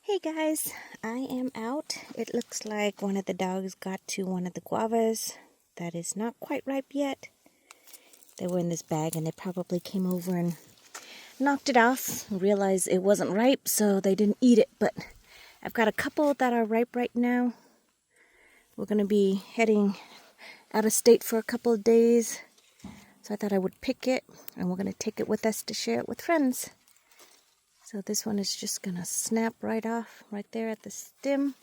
Hey guys, I am out. It looks like one of the dogs got to one of the guavas that is not quite ripe yet. They were in this bag and they probably came over and knocked it off, realized it wasn't ripe, so they didn't eat it. But I've got a couple that are ripe right now. We're going to be heading out of state for a couple of days, so I thought I would pick it and we're going to take it with us to share it with friends. So this one is just going to snap right off right there at the stem.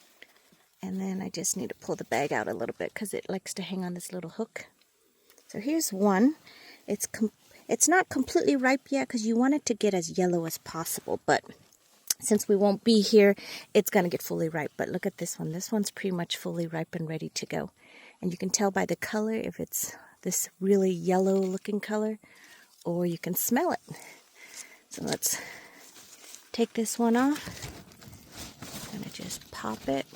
And then I just need to pull the bag out a little bit because it likes to hang on this little hook. So here's one. It's not completely ripe yet because you want it to get as yellow as possible. But since we won't be here, it's going to get fully ripe. But look at this one. This one's pretty much fully ripe and ready to go. And you can tell by the color if it's this really yellow looking color, or you can smell it. So let's take this one off. I'm going to just pop it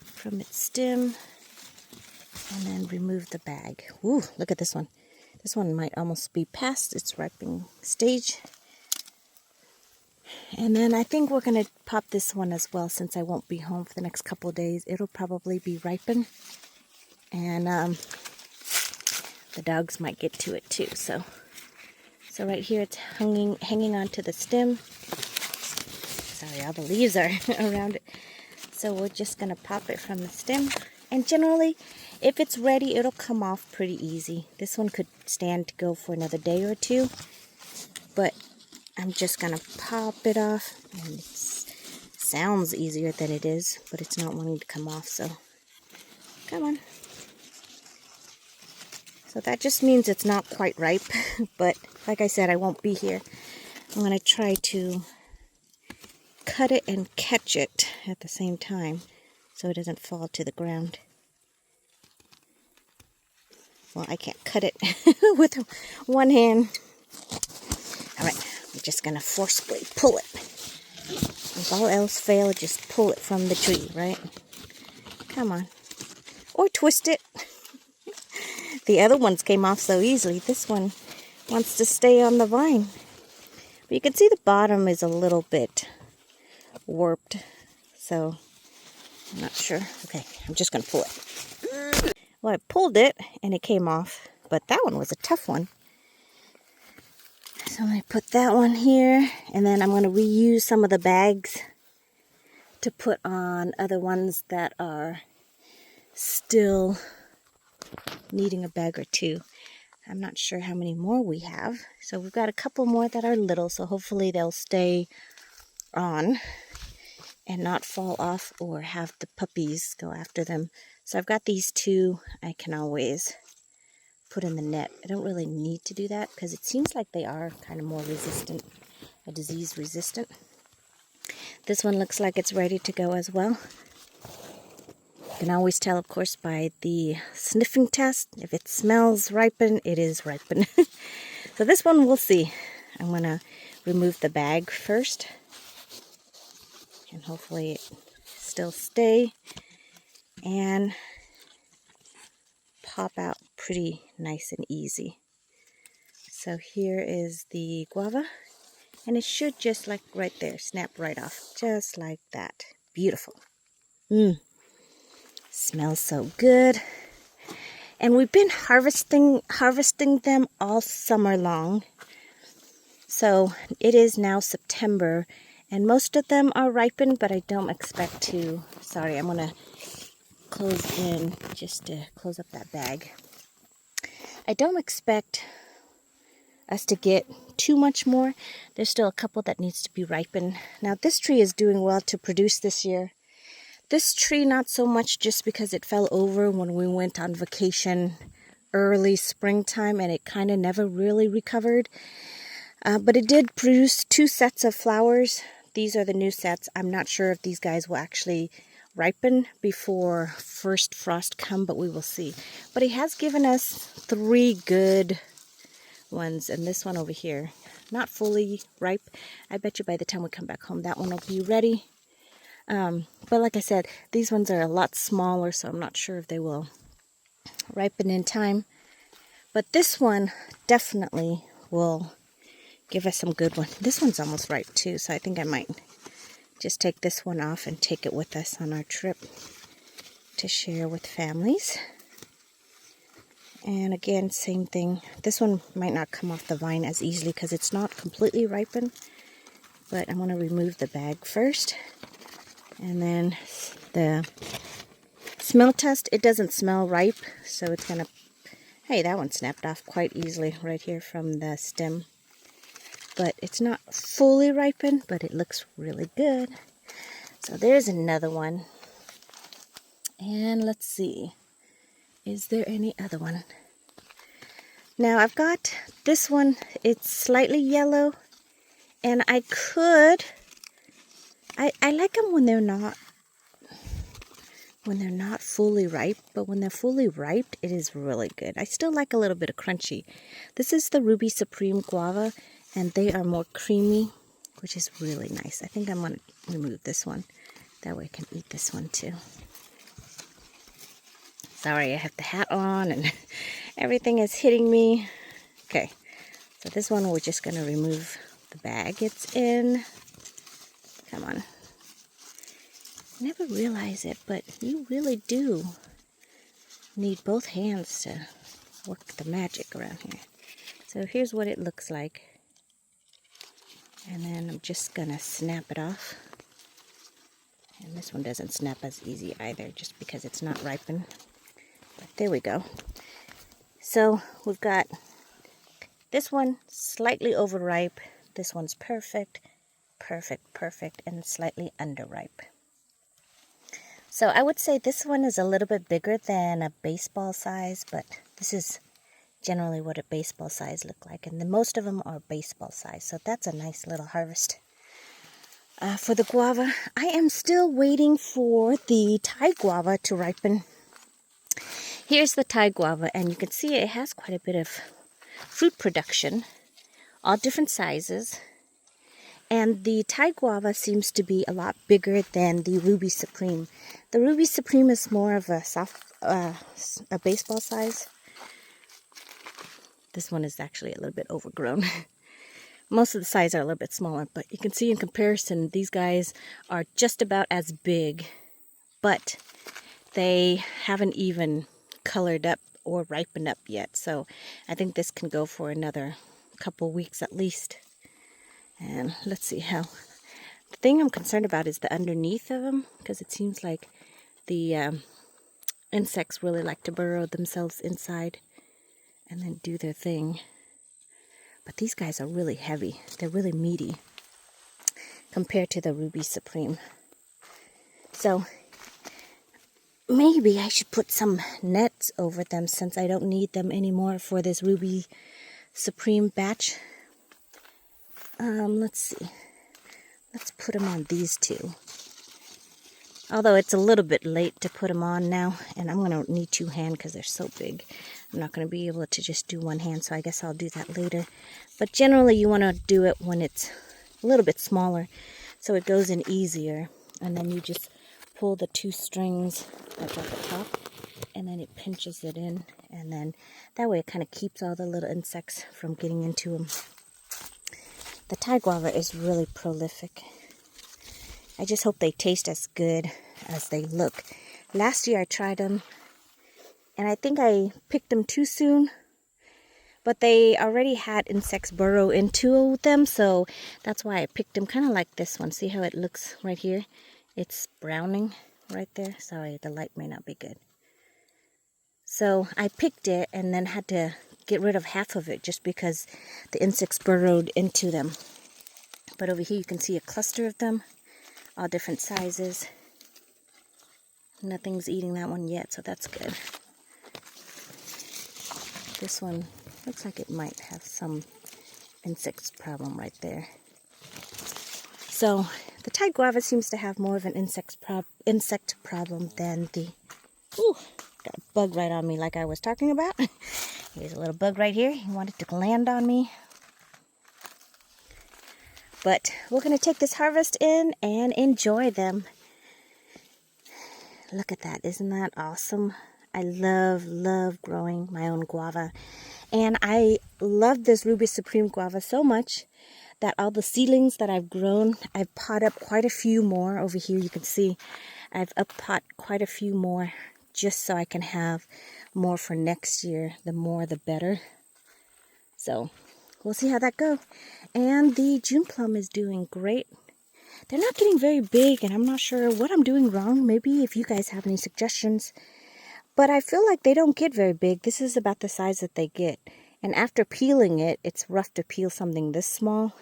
from its stem and then remove the bag. Ooh, look at this one. This one might almost be past its ripening stage. And then I think we're going to pop this one as well since I won't be home for the next couple of days. It'll probably be ripened. And the dogs might get to it too. So right here it's hanging onto the stem. Sorry, all the leaves are around it. So we're just going to pop it from the stem. And generally, if it's ready, it'll come off pretty easy. This one could stand to go for another day or two. But I'm just going to pop it off. And it sounds easier than it is, but it's not wanting to come off. So, come on. So that just means it's not quite ripe. But like I said, I won't be here. I'm going to try to cut it and catch it at the same time so it doesn't fall to the ground. Well, I can't cut it with one hand. Alright, I'm just going to forcibly pull it. If all else fails, just pull it from the tree, right? Come on. Or twist it. The other ones came off so easily. This one wants to stay on the vine. But you can see the bottom is a little bit warped, so I'm not sure. Okay, I'm just going to pull it. Well, I pulled it and it came off, but that one was a tough one. So I'm going to put that one here, and then I'm going to reuse some of the bags to put on other ones that are still needing a bag or two. I'm not sure how many more we have. So we've got a couple more that are little, so hopefully they'll stay on and not fall off or have the puppies go after them. So I've got these two I can always put in the net. I don't really need to do that because it seems like they are kind of more resistant, disease resistant. This one looks like it's ready to go as well. You can always tell, of course, by the sniffing test. If it smells ripened, it is ripened. So this one we'll see. I'm going to remove the bag first. And hopefully it still stay and pop out pretty nice and easy. So here is the guava, and it should just like right there, snap right off, just like that. Beautiful. Smells so good. And we've been harvesting them all summer long. So it is now September. And most of them are ripened, but I don't expect to. Sorry, I'm going to close in just to close up that bag. I don't expect us to get too much more. There's still a couple that needs to be ripened. Now, this tree is doing well to produce this year. This tree, not so much, just because it fell over when we went on vacation early springtime, and it kind of never really recovered. But it did produce 2 sets of flowers. These are the new sets. I'm not sure if these guys will actually ripen before first frost come, but we will see. But he has given us 3 good ones, and this one over here, not fully ripe. I bet you by the time we come back home, that one will be ready. But like I said, these ones are a lot smaller, so I'm not sure if they will ripen in time. But this one definitely will give us some good one. This one's almost ripe too, so I think I might just take this one off and take it with us on our trip to share with families. And again, same thing. This one might not come off the vine as easily because it's not completely ripened. But I'm going to remove the bag first. And then the smell test, it doesn't smell ripe. So it's going to, hey, that one snapped off quite easily right here from the stem. But it's not fully ripened, but it looks really good. So there's another one. And let's see. Is there any other one? Now I've got this one. It's slightly yellow. And I like them when they're not fully ripe. But when they're fully ripe, it is really good. I still like a little bit of crunchy. This is the Ruby Supreme Guava. And they are more creamy, which is really nice. I think I'm going to remove this one. That way I can eat this one too. Sorry, I have the hat on and everything is hitting me. Okay, so this one we're just going to remove the bag it's in. Come on. Never realize it, but you really do need both hands to work the magic around here. So here's what it looks like. And then I'm just going to snap it off. And this one doesn't snap as easy either, just because it's not ripened. But there we go. So we've got this one slightly overripe. This one's perfect, and slightly underripe. So I would say this one is a little bit bigger than a baseball size, but this is generally what a baseball size look like. And most of them are baseball size. So that's a nice little harvest. For the guava, I am still waiting for the Thai guava to ripen. Here's the Thai guava, and you can see it has quite a bit of fruit production, all different sizes. And the Thai guava seems to be a lot bigger than the Ruby Supreme. The Ruby Supreme is more of a a baseball size. This one is actually a little bit overgrown. Most of the size are a little bit smaller, but you can see in comparison, these guys are just about as big, but they haven't even colored up or ripened up yet. So I think this can go for another couple weeks at least. And let's see how. The thing I'm concerned about is the underneath of them, because it seems like the insects really like to burrow themselves inside and then do their thing. But these guys are really heavy. They're really meaty compared to the Ruby Supreme. So maybe I should put some nets over them since I don't need them anymore for this Ruby Supreme batch. Let's see. Let's put them on these two. Although it's a little bit late to put them on now, and I'm going to need two hands because they're so big. I'm not going to be able to just do one hand, so I guess I'll do that later. But generally you want to do it when it's a little bit smaller, so it goes in easier. And then you just pull the two strings that's at the top, and then it pinches it in, and then that way it kind of keeps all the little insects from getting into them. The Thai guava is really prolific. I just hope they taste as good as they look. Last year I tried them, and I think I picked them too soon, but they already had insects burrow into them, so that's why I picked them kind of like this one. See how it looks right here? It's browning right there. Sorry, the light may not be good. So I picked it and then had to get rid of half of it just because the insects burrowed into them. But over here you can see a cluster of them, all different sizes. Nothing's eating that one yet, so that's good. This one looks like it might have some insects problem right there. So the Thai guava seems to have more of an insect problem than the... Ooh, got a bug right on me like I was talking about. Here's a little bug right here. He wanted to land on me. But we're going to take this harvest in and enjoy them. Look at that. Isn't that awesome? I love growing my own guava. And I love this Ruby Supreme guava so much that all the seedlings that I've grown, I've pot up quite a few more. Over here you can see I've up-pot quite a few more just so I can have more for next year. The more the better. So we'll see how that goes. And the June plum is doing great. They're not getting very big, and I'm not sure what I'm doing wrong. Maybe if you guys have any suggestions. But I feel like they don't get very big. This is about the size that they get. And after peeling it, it's rough to peel something this small.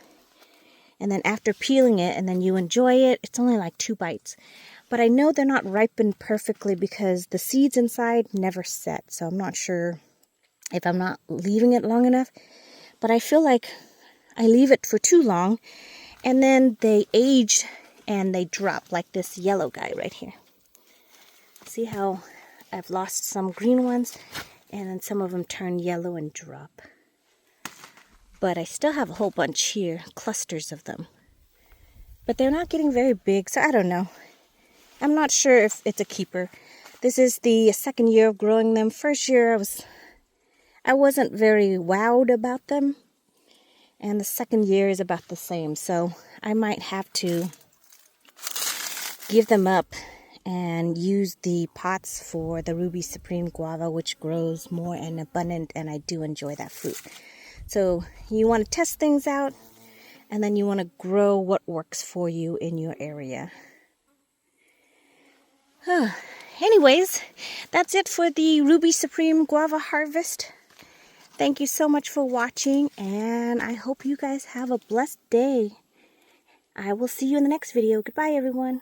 And then after peeling it, and then you enjoy it, it's only like 2 bites. But I know they're not ripened perfectly because the seeds inside never set. So I'm not sure if I'm not leaving it long enough. But I feel like I leave it for too long, and then they age and they drop, like this yellow guy right here. See how I've lost some green ones, and then some of them turn yellow and drop. But I still have a whole bunch here, clusters of them. But they're not getting very big, so I don't know. I'm not sure if it's a keeper. This is the second year of growing them. First year I wasn't very wowed about them. And the second year is about the same. So I might have to give them up and use the pots for the Ruby Supreme Guava, which grows more and abundant, and I do enjoy that fruit. So you want to test things out, and then you want to grow what works for you in your area. Anyways, that's it for the Ruby Supreme Guava harvest. Thank you so much for watching, and I hope you guys have a blessed day. I will see you in the next video. Goodbye, everyone.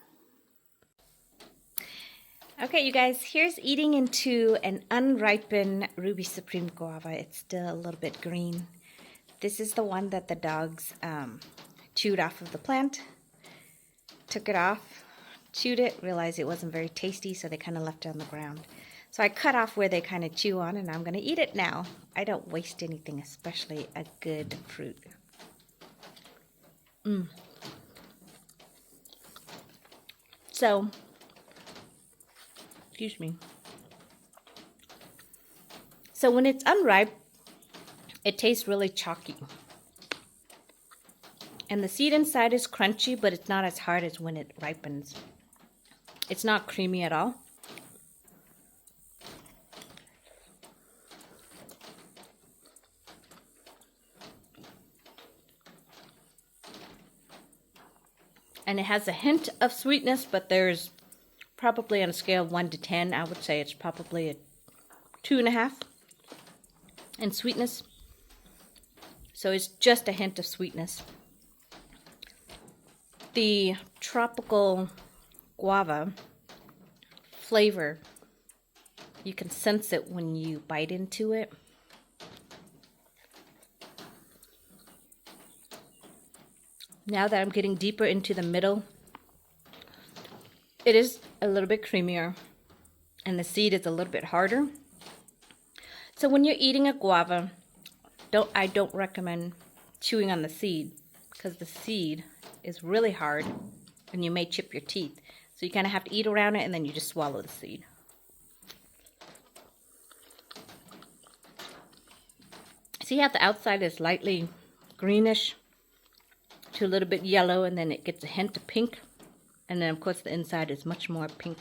Okay, you guys, here's eating into an unripened Ruby Supreme Guava. It's still a little bit green. This is the one that the dogs chewed off of the plant. Took it off, chewed it, realized it wasn't very tasty, so they kind of left it on the ground. So I cut off where they kind of chew on, and I'm going to eat it now. I don't waste anything, especially a good fruit. So, excuse me. So when it's unripe, it tastes really chalky. And the seed inside is crunchy, but it's not as hard as when it ripens. It's not creamy at all. And it has a hint of sweetness, but there's probably on a scale of 1 to 10, I would say it's probably a 2.5 in sweetness. So it's just a hint of sweetness. The tropical guava flavor, you can sense it when you bite into it. Now that I'm getting deeper into the middle, it is a little bit creamier and the seed is a little bit harder. So when you're eating a guava, I don't recommend chewing on the seed because the seed is really hard and you may chip your teeth. So you kind of have to eat around it and then you just swallow the seed. See how the outside is lightly greenish to a little bit yellow, and then it gets a hint of pink, and then of course the inside is much more pink.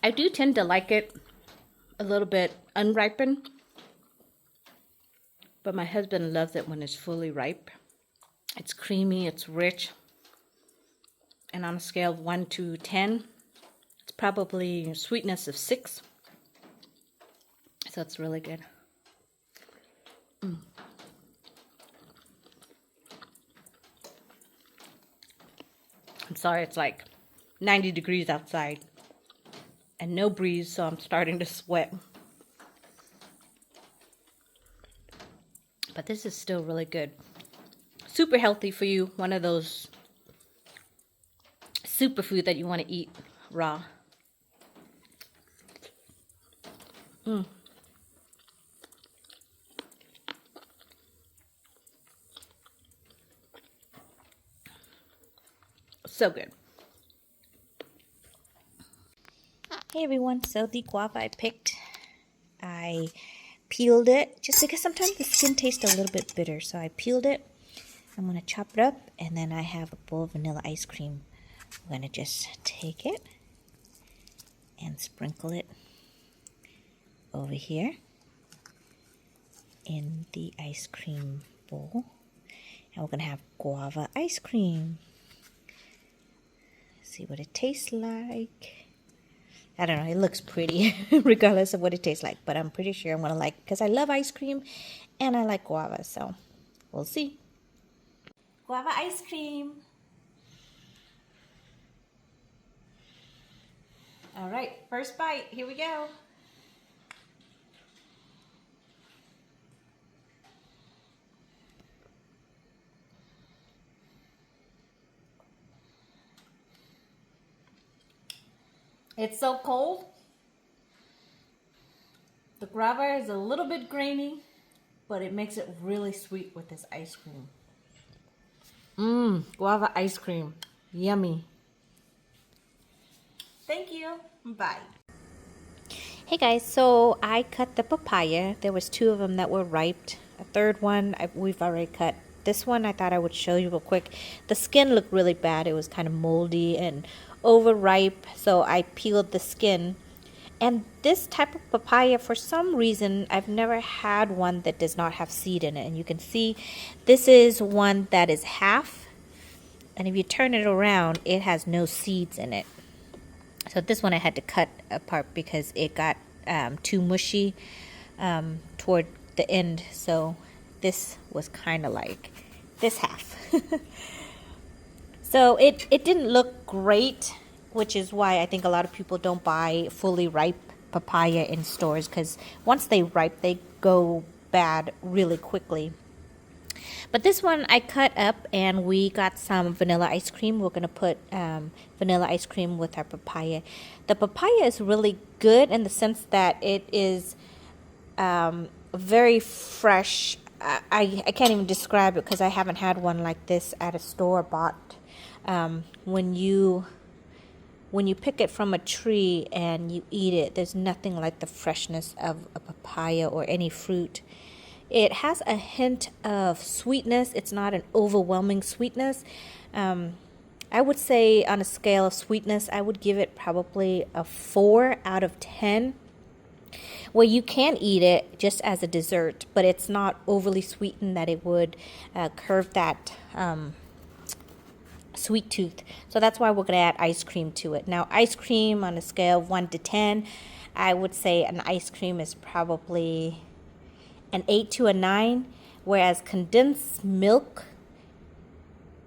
I do tend to like it a little bit unripened, but my husband loves it when it's fully ripe. It's creamy, it's rich, and on a scale of 1 to 10, it's probably a sweetness of 6. So it's really good. I'm sorry, it's like 90 degrees outside and no breeze, so I'm starting to sweat. But this is still really good. Super healthy for you. One of those superfood that you want to eat raw. So good. Hey everyone, so the guava I picked, I peeled it just because sometimes the skin tastes a little bit bitter. So I peeled it. I'm going to chop it up, and then I have a bowl of vanilla ice cream. I'm going to just take it and sprinkle it over here in the ice cream bowl. And we're going to have guava ice cream. See what it tastes like. I don't know, it looks pretty regardless of what it tastes like, but I'm pretty sure I'm going to like it because I love ice cream and I like guava, so we'll see. Guava ice cream. All right, first bite, here we go. It's so cold. The guava is a little bit grainy, but it makes it really sweet with this ice cream. Guava ice cream. Yummy. Thank you. Bye. Hey guys, so I cut the papaya. There was 2 of them that were ripe. A third one we've already cut. This one I thought I would show you real quick. The skin looked really bad. It was kind of moldy and overripe, so I peeled the skin. And this type of papaya, for some reason, I've never had one that does not have seed in it. And you can see this is one that is half. And if you turn it around, it has no seeds in it. So this one I had to cut apart because it got too mushy toward the end. So this was kind of like this half. So it didn't look great, which is why I think a lot of people don't buy fully ripe papaya in stores, because once they ripe, they go bad really quickly. But this one I cut up, and we got some vanilla ice cream. We're going to put vanilla ice cream with our papaya. The papaya is really good in the sense that it is very fresh. I can't even describe it because I haven't had one like this at a store bought. When you pick it from a tree and you eat it, there's nothing like the freshness of a papaya or any fruit. It has a hint of sweetness. It's not an overwhelming sweetness. I would say on a scale of sweetness, I would give it probably a 4 out of 10. Well, you can eat it just as a dessert, but it's not overly sweetened that it would curve that sweet tooth. So that's why we're going to add ice cream to it. Now, ice cream on a scale of 1 to 10, I would say an ice cream is probably an 8 to a 9, whereas condensed milk,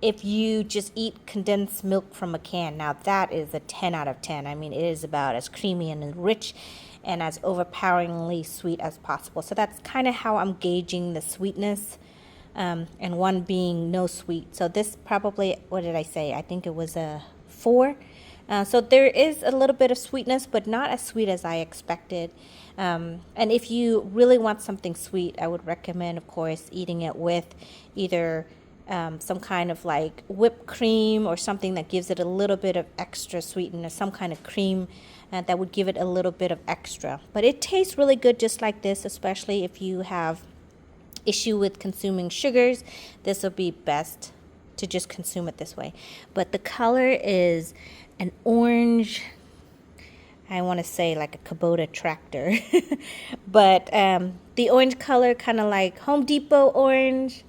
if you just eat condensed milk from a can, now that is a 10 out of 10. I mean, it is about as creamy and as rich and as overpoweringly sweet as possible. So that's kind of how I'm gauging the sweetness, and 1 being no sweet. So this probably, what did I say? I think it was a 4. So there is a little bit of sweetness, but not as sweet as I expected. And if you really want something sweet, I would recommend, of course, eating it with either some kind of like whipped cream or something that gives it a little bit of extra sweetness, some kind of cream that would give it a little bit of extra. But it tastes really good just like this, especially if you have issue with consuming sugars. This will be best to just consume it this way. But the color is an orange, I want to say like a Kubota tractor. But the orange color, kind of like Home Depot orange.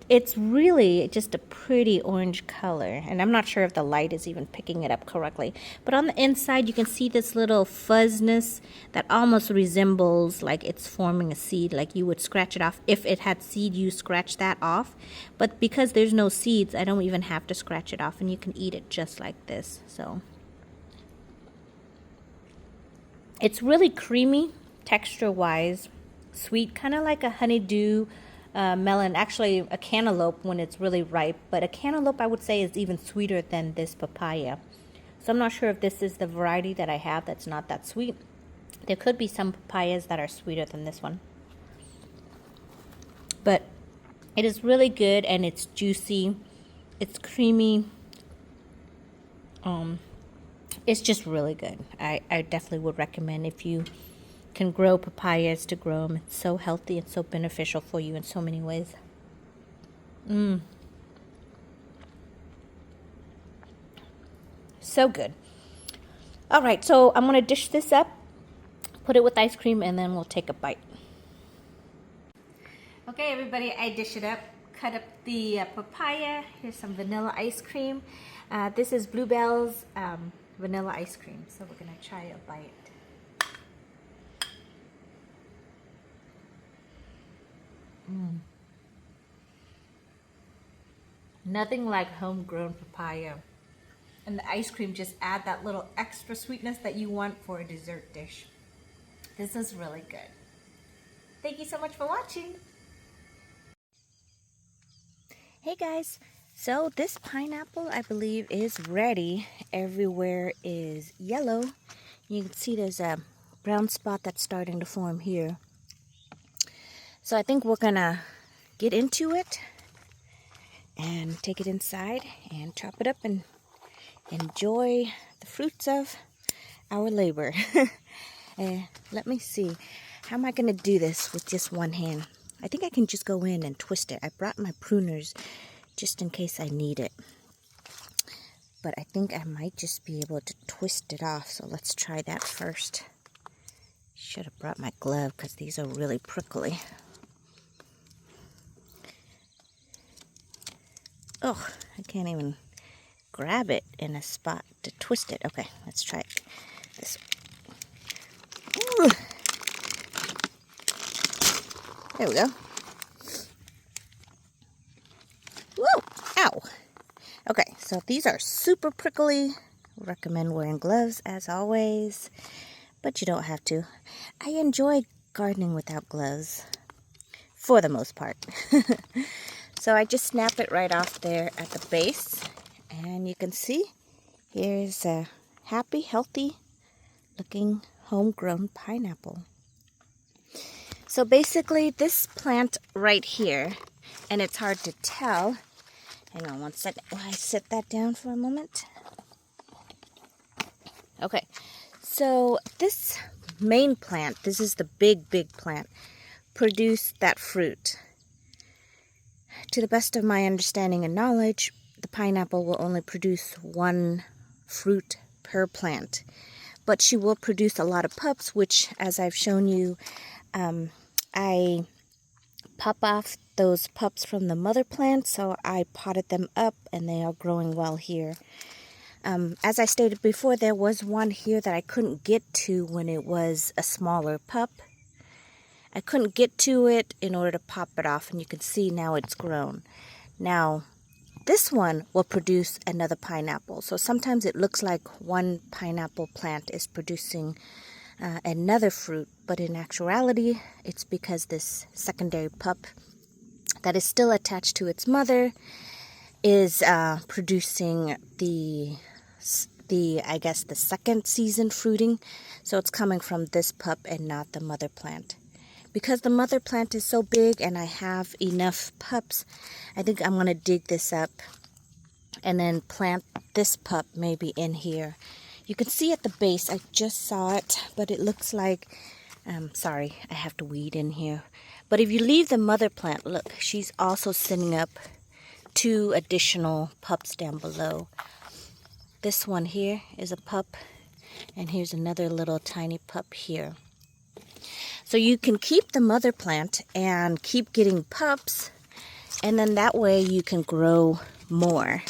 It's really just a pretty orange color, and I'm not sure if the light is even picking it up correctly. But on the inside, you can see this little fuzzness that almost resembles like it's forming a seed, like you would scratch it off. If it had seed, you scratch that off. But because there's no seeds, I don't even have to scratch it off, and you can eat it just like this. So it's really creamy, texture-wise, sweet, kind of like a honeydew melon, actually a cantaloupe when it's really ripe, but a cantaloupe I would say is even sweeter than this papaya. So I'm not sure if this is the variety that I have that's not that sweet. There could be some papayas that are sweeter than this one. But it is really good, and it's juicy, it's creamy. It's just really good. I definitely would recommend if you can grow papayas to grow them. It's so healthy and so beneficial for you in so many ways. So good. All right, so I'm going to dish this up, put it with ice cream, and then we'll take a bite. Okay, everybody, I dish it up, cut up the papaya. Here's some vanilla ice cream. This is Bluebell's vanilla ice cream, so we're going to try a bite. Nothing like homegrown papaya. And the ice cream just add that little extra sweetness that you want for a dessert dish. This is really good. Thank you so much for watching. Hey guys, so this pineapple I believe is ready. Everywhere is yellow. You can see there's a brown spot that's starting to form here. So I think we're gonna get into it and take it inside and chop it up and enjoy the fruits of our labor. Let me see. How am I going to do this with just one hand? I think I can just go in and twist it. I brought my pruners just in case I need it. But I think I might just be able to twist it off. So let's try that first. Should have brought my glove because these are really prickly. Oh, I can't even grab it in a spot to twist it. Okay, let's try it this way. Ooh. There we go. Whoa! Ow! Okay, so these are super prickly. Recommend wearing gloves as always, but you don't have to. I enjoy gardening without gloves for the most part. So I just snap it right off there at the base, and you can see here's a happy, healthy looking homegrown pineapple. So basically this plant right here, and it's hard to tell. Hang on one second while I sit that down for a moment. Okay, so this main plant, this is the big plant, produced that fruit. To the best of my understanding and knowledge, the pineapple will only produce one fruit per plant. But she will produce a lot of pups, which, as I've shown you, I pop off those pups from the mother plant, so I potted them up and they are growing well here. As I stated before, there was one here that I couldn't get to when it was a smaller pup. I couldn't get to it in order to pop it off, and you can see now it's grown. Now, this one will produce another pineapple. So sometimes it looks like one pineapple plant is producing another fruit, but in actuality, it's because this secondary pup that is still attached to its mother is producing the I guess the second season fruiting. So it's coming from this pup and not the mother plant. Because the mother plant is so big and I have enough pups, I think I'm going to dig this up and then plant this pup maybe in here. You can see at the base, I just saw it, but it looks like, sorry, I have to weed in here. But if you leave the mother plant, look, she's also sending up 2 additional pups down below. This one here is a pup, and here's another little tiny pup here. So you can keep the mother plant and keep getting pups, and then that way you can grow more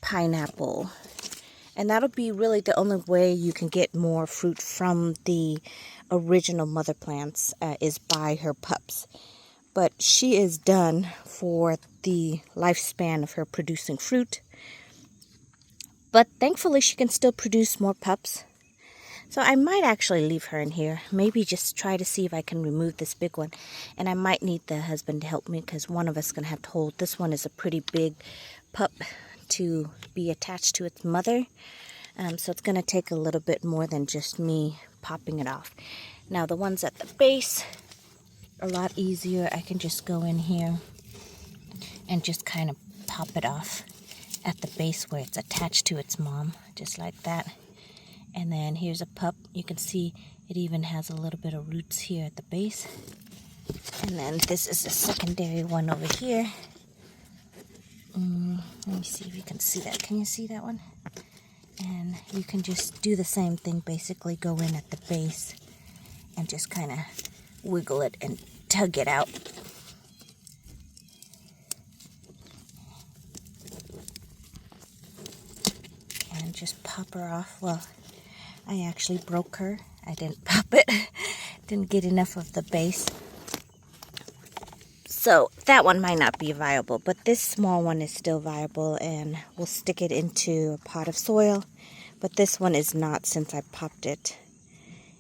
pineapple. And that'll be really the only way you can get more fruit from the original mother plants is by her pups. But she is done for the lifespan of her producing fruit. But thankfully she can still produce more pups. So I might actually leave her in here. Maybe just try to see if I can remove this big one. And I might need the husband to help me because one of us is going to have to hold. This one is a pretty big pup to be attached to its mother. So it's going to take a little bit more than just me popping it off. Now the ones at the base are a lot easier. I can just go in here and just kind of pop it off at the base where it's attached to its mom. Just like that. And then here's a pup. You can see it even has a little bit of roots here at the base. And then this is a secondary one over here. Let me see if you can see that. Can you see that one? And you can just do the same thing, basically go in at the base and just kind of wiggle it and tug it out. And just pop her off. Well, I actually broke her. I didn't pop it. Didn't get enough of the base. So that one might not be viable, but this small one is still viable, and we'll stick it into a pot of soil. But this one is not, since I popped it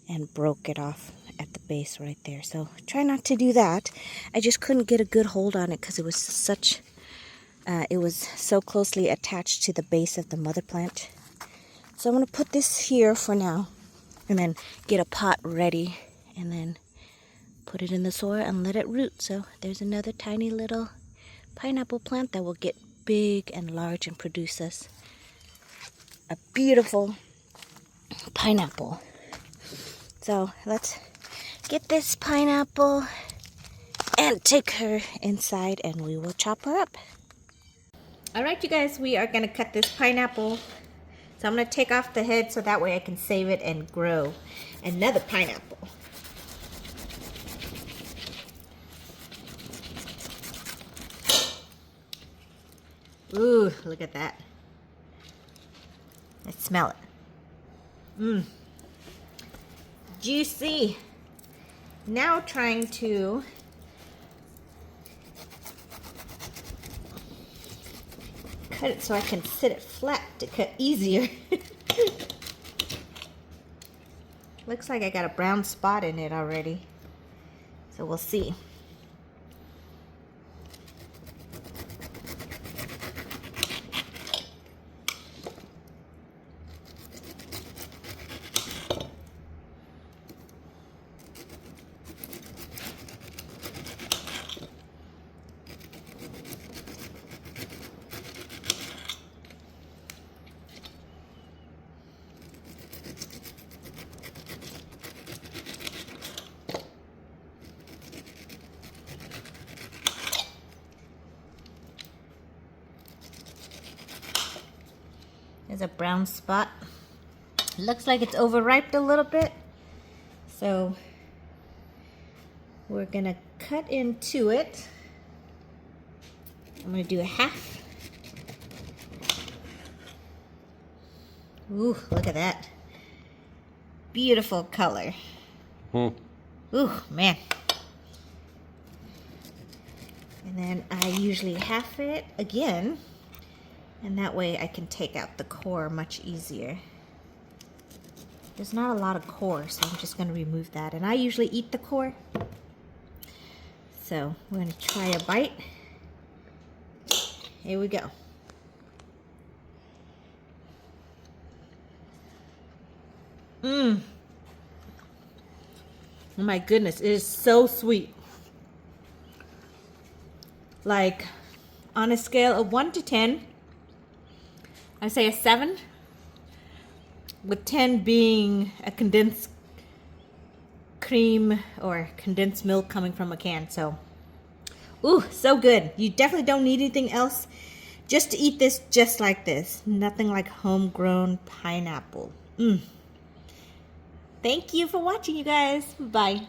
and broke it off at the base right there. So try not to do that. I just couldn't get a good hold on it because it was so closely attached to the base of the mother plant. So I'm going to put this here for now and then get a pot ready and then put it in the soil and let it root. So there's another tiny little pineapple plant that will get big and large and produce us a beautiful pineapple. So let's get this pineapple and take her inside and we will chop her up. Alright you guys, we are going to cut this pineapple. So I'm going to take off the head so that way I can save it and grow another pineapple. Ooh, look at that. I smell it. Juicy. Now trying to cut it so I can sit it flat to cut easier. Looks like I got a brown spot in it already. So we'll see. There's a brown spot. It looks like it's overripe a little bit. So we're gonna cut into it. I'm gonna do a half. Ooh, look at that. Beautiful color. Ooh, man. And then I usually half it again. And that way I can take out the core much easier. There's not a lot of core, so I'm just going to remove that. And I usually eat the core. So we're going to try a bite. Here we go. Oh my goodness, it is so sweet. Like, on a scale of 1 to 10, I say a 7, with 10 being a condensed cream or condensed milk coming from a can. So, ooh, so good. You definitely don't need anything else just to eat this just like this. Nothing like homegrown pineapple. Thank you for watching, you guys. Bye.